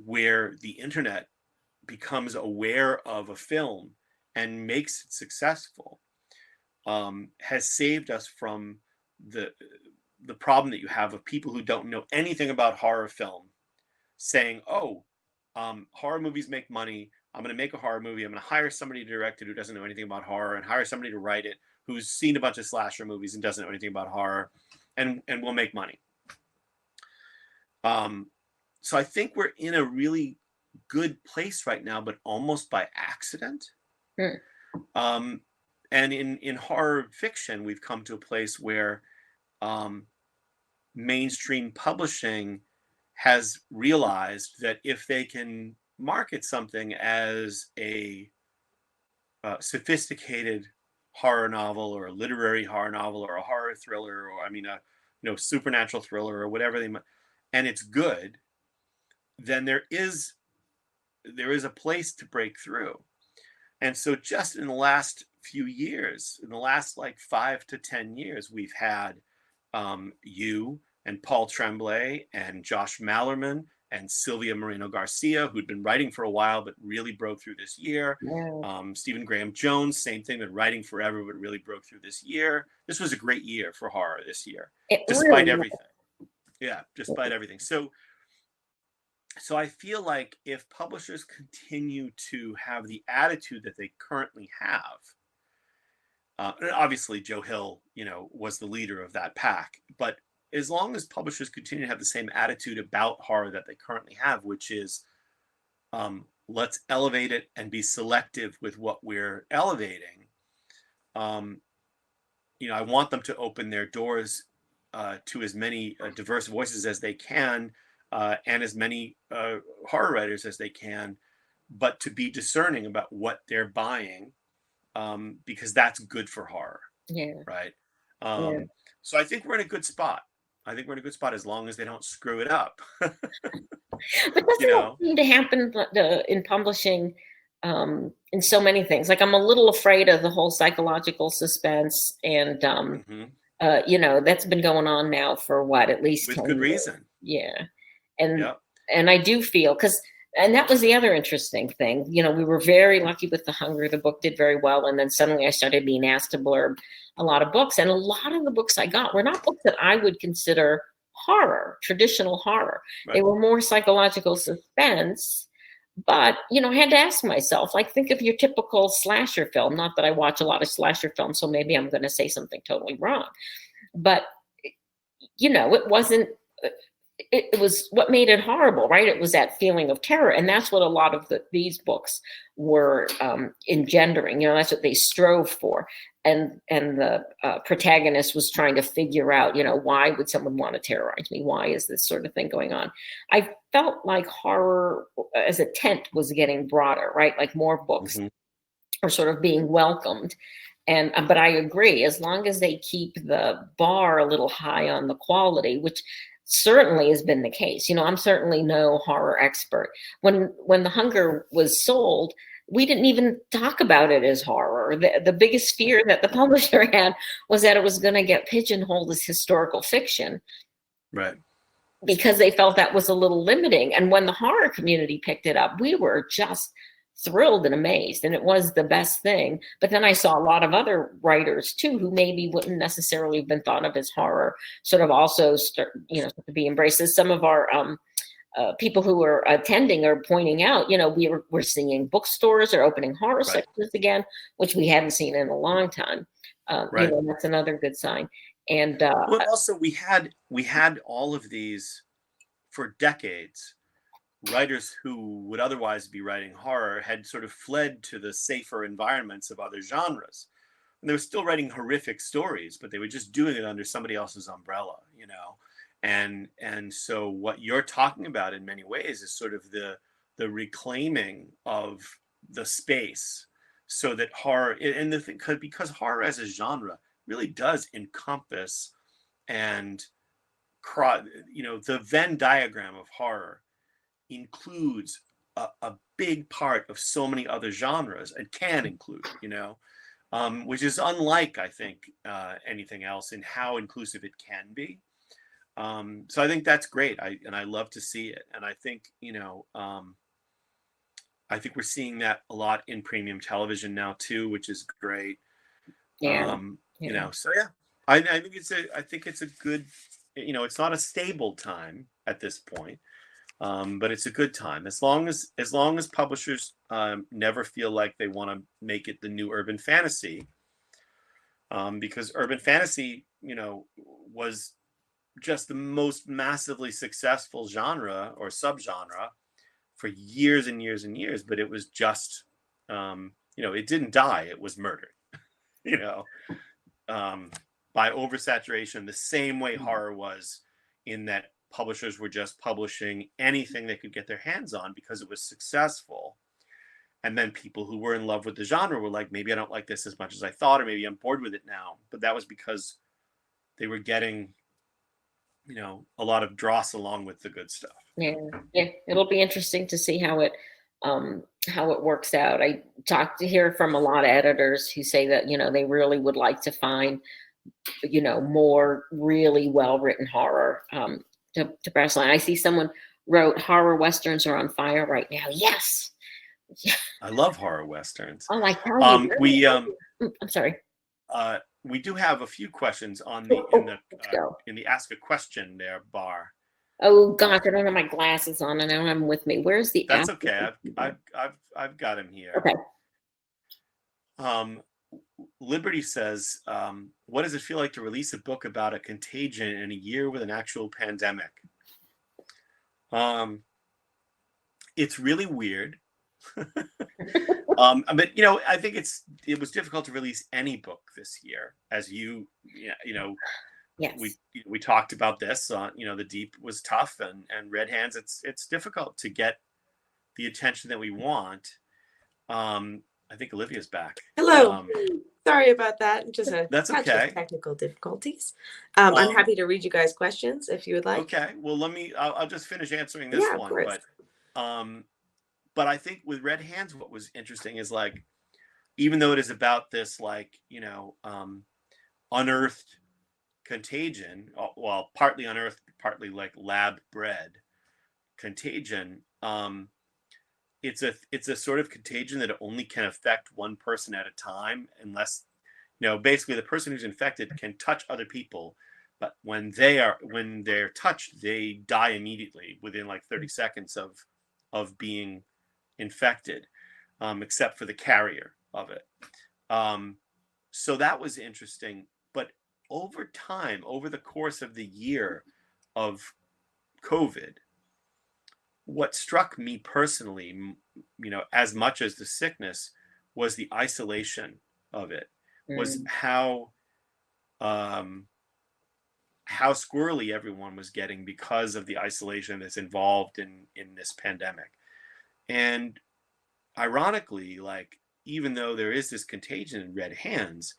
where the internet becomes aware of a film and makes it successful, has saved us from the problem that you have of people who don't know anything about horror film saying, oh, horror movies make money, I'm going to make a horror movie, I'm going to hire somebody to direct it who doesn't know anything about horror, and hire somebody to write it who's seen a bunch of slasher movies and doesn't know anything about horror, and we'll make money. So I think we're in a really good place right now, but almost by accident. And in horror fiction, we've come to a place where mainstream publishing has realized that if they can market something as a sophisticated horror novel or a literary horror novel or a horror thriller, or a supernatural thriller or whatever and it's good, then there is a place to break through. And so just in the last few years, in the last like 5 to 10 years, we've had you and Paul Tremblay and Josh Mallerman and Sylvia Moreno Garcia, who'd been writing for a while but really broke through this year. Yeah. Stephen Graham Jones, same thing, been writing forever but really broke through this year. This was a great year for horror this year, despite everything. Yeah, despite everything. So I feel like if publishers continue to have the attitude that they currently have, and obviously Joe Hill, was the leader of that pack, but as long as publishers continue to have the same attitude about horror that they currently have, which is let's elevate it and be selective with what we're elevating, I want them to open their doors to as many diverse voices as they can, and as many horror writers as they can, but to be discerning about what they're buying, because that's good for horror. Yeah. Right. Yeah. So I think we're in a good spot. As long as they don't screw it up. But doesn't that seem to happen in publishing in so many things. Like I'm a little afraid of the whole psychological suspense, and that's been going on now for what, at least with 10 good years. reason. Yeah, and Yep. and I do feel and that was the other interesting thing. We were very lucky with The Hunger. The book did very well, and then suddenly I started being asked to blurb a lot of books, and a lot of the books I got were not books that I would consider horror, traditional horror. Right. They were more psychological suspense. But, I had to ask myself, like, think of your typical slasher film. Not that I watch a lot of slasher films, so maybe I'm going to say something totally wrong. But, it wasn't, it was what made it horrible, right? It was that feeling of terror. And that's what a lot of these books were engendering. That's what they strove for. And the protagonist was trying to figure out, why would someone want to terrorize me? Why is this sort of thing going on? I felt like horror as a tent was getting broader, right? Like more books are sort of being welcomed. But I agree, as long as they keep the bar a little high on the quality, which certainly has been the case. I'm certainly no horror expert. When The Hunger was sold, we didn't even talk about it as horror. The biggest fear that the publisher had was that it was going to get pigeonholed as historical fiction. Right. Because they felt that was a little limiting. And when the horror community picked it up, we were just thrilled and amazed, and it was the best thing. But then I saw a lot of other writers too, who maybe wouldn't necessarily have been thought of as horror, sort of also start, to be embraced. As some of our people who are attending are pointing out, we're seeing bookstores are opening horror sections again, which we hadn't seen in a long time. That's another good sign. And well, also we had all of these for decades. Writers who would otherwise be writing horror had sort of fled to the safer environments of other genres. And they were still writing horrific stories, but they were just doing it under somebody else's umbrella, And so what you're talking about in many ways is sort of the reclaiming of the space, so that horror, and the thing, because horror as a genre really does encompass and, the Venn diagram of horror includes a big part of so many other genres, and can include, which is unlike, I think, anything else in how inclusive it can be. So I think that's great. I love to see it. And I think, I think we're seeing that a lot in premium television now too, which is great. Yeah. So yeah, I think it's a good, it's not a stable time at this point. But it's a good time, as long as publishers never feel like they want to make it the new urban fantasy, because urban fantasy, was just the most massively successful genre or subgenre for years and years and years. But it was just, it didn't die; it was murdered, by oversaturation, the same way horror was, in that publishers were just publishing anything they could get their hands on because it was successful. And then people who were in love with the genre were like, maybe I don't like this as much as I thought, or maybe I'm bored with it now. But that was because they were getting, a lot of dross along with the good stuff. Yeah. It'll be interesting to see how it works out. I hear from a lot of editors who say that, they really would like to find, more really well-written horror, to press line. I see someone wrote horror westerns are on fire right now. Yes. I love horror westerns. Oh, I tell you. I'm sorry. We do have a few questions on in the ask a question there bar. Oh gosh, I don't have my glasses on and I don't have them with me. Where's the? That's okay. I've got him here. Okay. Liberty says, what does it feel like to release a book about a contagion in a year with an actual pandemic? It's really weird. But I think it was difficult to release any book this year, as yes. we talked about this. The Deep was tough, and Red Hands. It's difficult to get the attention that we want. I think Olivia's back. Hello. Sorry about that. Just that's okay. Technical difficulties. I'm happy to read you guys' questions if you would like. Okay. Well, I'll just finish answering this one. But but I think with Red Hands, what was interesting is like, even though it is about this, like, unearthed contagion, well, partly unearthed, partly like lab bred contagion, it's a sort of contagion that only can affect one person at a time, unless, basically the person who's infected can touch other people, but when they're touched, they die immediately within like 30 seconds of being infected, except for the carrier of it. So that was interesting. But over time, over the course of the year of COVID, what struck me personally, as much as the sickness, was the isolation of it, was how squirrely everyone was getting because of the isolation that's involved in this pandemic. And ironically, like, even though there is this contagion in Red Hands,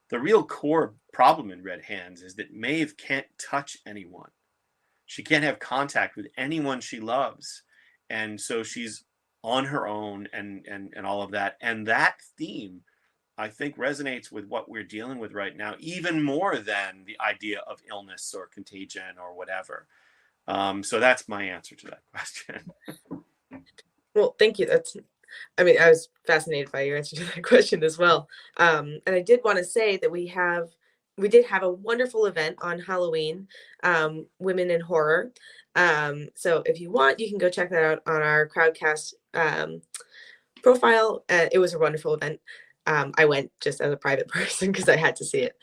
the real core problem in Red Hands is that Maeve can't touch anyone. She can't have contact with anyone she loves. And so she's on her own and all of that. And that theme, I think, resonates with what we're dealing with right now, even more than the idea of illness or contagion or whatever. So that's my answer to that question. Well, thank you. I was fascinated by your answer to that question as well. And I did want to say that we did have a wonderful event on Halloween, Women in Horror. So if you want, you can go check that out on our Crowdcast profile. It was a wonderful event. I went just as a private person because I had to see it.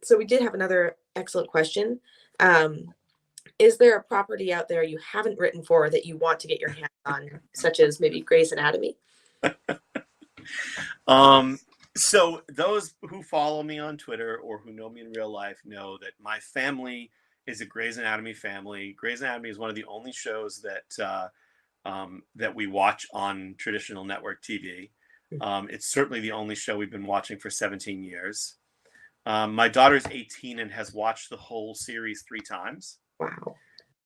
So we did have another excellent question. Is there a property out there you haven't written for that you want to get your hands on, such as maybe Grey's Anatomy? So those who follow me on Twitter or who know me in real life know that my family is a Grey's Anatomy family. Grey's Anatomy is one of the only shows that we watch on traditional network TV. It's certainly the only show we've been watching for 17 years. My daughter's 18 and has watched the whole series 3 times. Wow.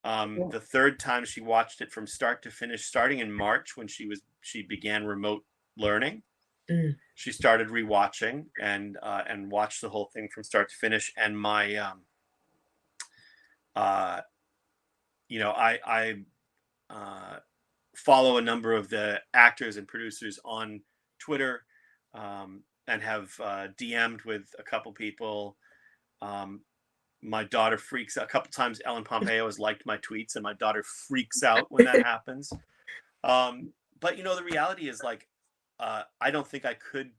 The third time she watched it from start to finish, starting in March when she began remote learning. She started rewatching and watched the whole thing from start to finish. And my I follow a number of the actors and producers on Twitter, and have DM'd with a couple people. My daughter freaks out. A couple times Ellen Pompeo has liked my tweets, and my daughter freaks out when that happens. But the reality is, like, I don't think I could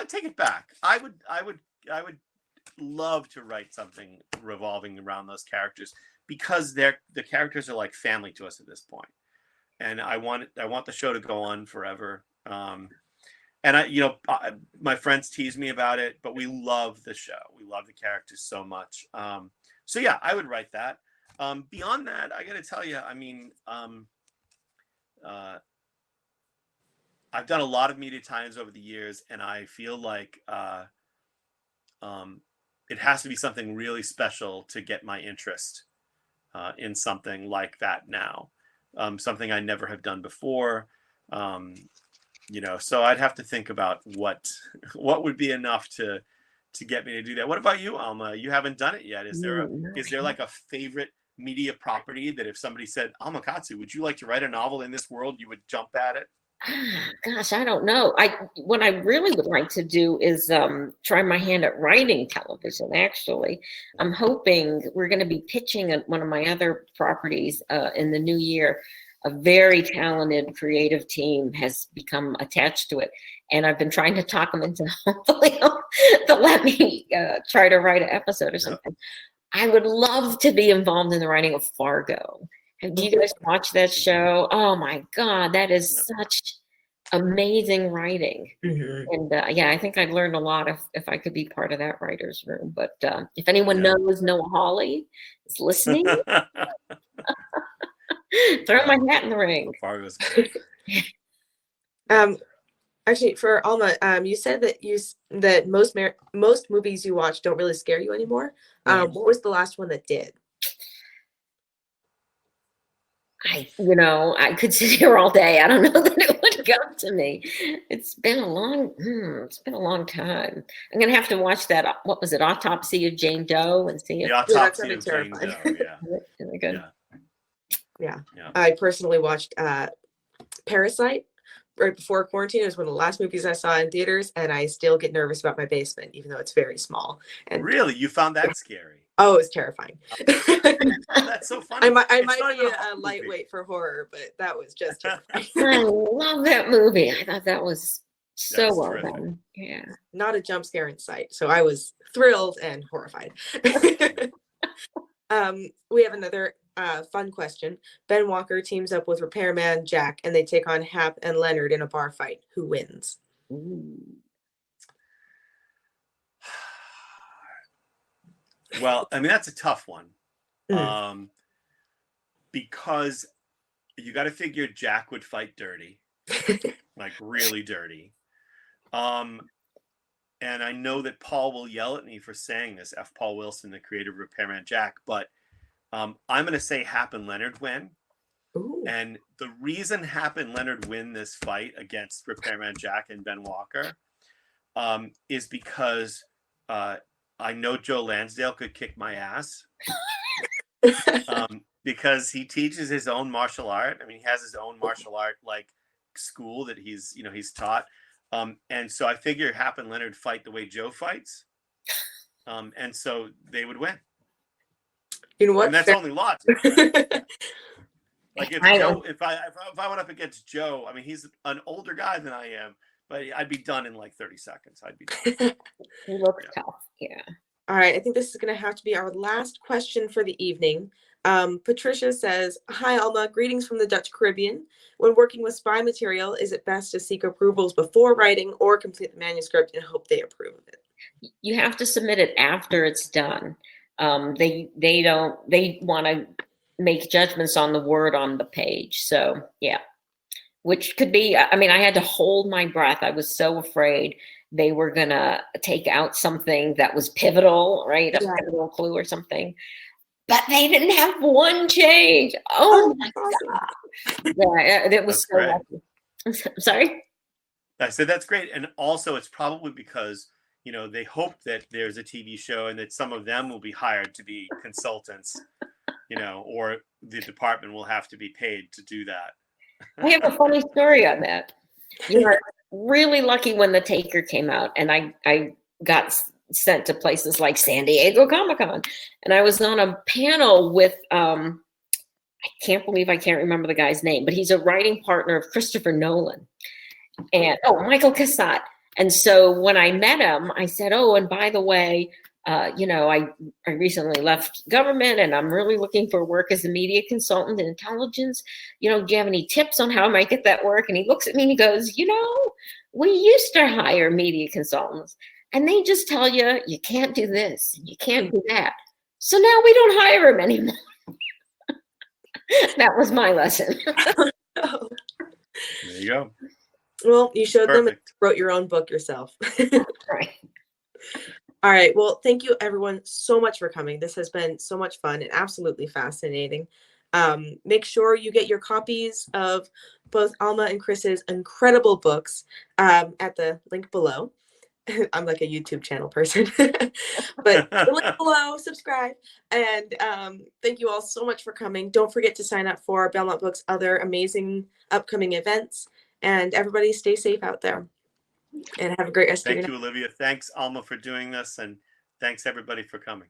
take it back. I would love to write something revolving around those characters, because the characters are like family to us at this point. And I want the show to go on forever. And my friends tease me about it, but we love the show. We love the characters so much. So yeah, I would write that. Beyond that, I got to tell you, I've done a lot of media tie-ins over the years, and I feel like it has to be something really special to get my interest in something like that now. Something I never have done before. So I'd have to think about what would be enough to get me to do that. What about you, Alma? You haven't done it yet. Is there like a favorite media property that if somebody said, Alma Katsu, would you like to write a novel in this world, you would jump at it? Gosh, I don't know. What I really would like to do is try my hand at writing television. Actually, I'm hoping we're going to be pitching one of my other properties in the new year. A very talented creative team has become attached to it, and I've been trying to talk them into hopefully to let me try to write an episode or something. I would love to be involved in the writing of Fargo. Do you guys watch that show? Oh my God, that is such amazing writing. And I think I'd learn a lot if I could be part of that writer's room. But if anyone knows Noah Hawley is listening, throw my hat in the ring. Fargo's good. Actually, for Alma, you said that most movies you watch don't really scare you anymore. What was the last one that did? I could sit here all day. I don't know that it would come to me. It's been a long time. I'm gonna have to watch that. What was it? Autopsy of Jane Doe, and see if The Autopsy of Jane Doe. Yeah. is it good? Yeah. I personally watched Parasite right before quarantine. It was one of the last movies I saw in theaters, and I still get nervous about my basement, even though it's very small. And really, you found that scary? Oh, it was terrifying. That's so funny. I might be a lightweight for horror, but that was just terrifying. I love that movie. I thought that was so well done. Yeah. Not a jump scare in sight. So I was thrilled and horrified. We have another fun question. Ben Walker teams up with Repairman Jack, and they take on Hap and Leonard in a bar fight. Who wins? Ooh. Well, I mean, that's a tough one. Because you got to figure Jack would fight dirty, like really dirty. And I know that Paul will yell at me for saying this, F. Paul Wilson, the creator of Repairman Jack, but I'm going to say Hap and Leonard win. Ooh. And the reason Hap and Leonard win this fight against Repairman Jack and Ben Walker is because I know Joe Lansdale could kick my ass because he teaches his own martial art. I mean, he has his own martial art like school that he's taught. And so I figure Hap and Leonard fight the way Joe fights. And so they would win. You know what? And that's only logic. Right? Like if I went up against Joe, I mean, he's an older guy than I am, but I'd be done in like 30 seconds. I'd be done. He looks tough. Yeah. All right. I think this is going to have to be our last question for the evening. Patricia says, "Hi, Alma. Greetings from the Dutch Caribbean. When working with spy material, is it best to seek approvals before writing or complete the manuscript and hope they approve of it?" You have to submit it after it's done. They want to make judgments on the word on the page. So yeah. Which could be, I mean, I had to hold my breath. I was so afraid they were going to take out something that was pivotal, right? A pivotal clue or something. But they didn't have one change. Oh my God. Yeah, it was so lucky. Sorry? I said that's great. And also it's probably because, they hope that there's a TV show and that some of them will be hired to be consultants, or the department will have to be paid to do that. I have a funny story on that. You were really lucky when The Taker came out, and I got sent to places like San Diego Comic-Con, and I was on a panel with I can't believe I can't remember the guy's name, but he's a writing partner of Christopher Nolan, and Michael Cassatt. And so when I met him, I said, "Oh, and by the way, I recently left government and I'm really looking for work as a media consultant in intelligence. Do you have any tips on how I might get that work?" And he looks at me and he goes, "We used to hire media consultants and they just tell you, you can't do this, you can't do that. So now we don't hire them anymore." That was my lesson. There you go. Well, you showed them and wrote your own book yourself. Right. All right. Well, thank you everyone so much for coming. This has been so much fun and absolutely fascinating. Make sure you get your copies of both Alma and Chris's incredible books at the link below. I'm like a YouTube channel person, but the link below, subscribe. And thank you all so much for coming. Don't forget to sign up for Belmont Books' other amazing upcoming events. And everybody stay safe out there. And have a great rest of your night. Thank you, Olivia. Thanks, Alma, for doing this. And thanks, everybody, for coming.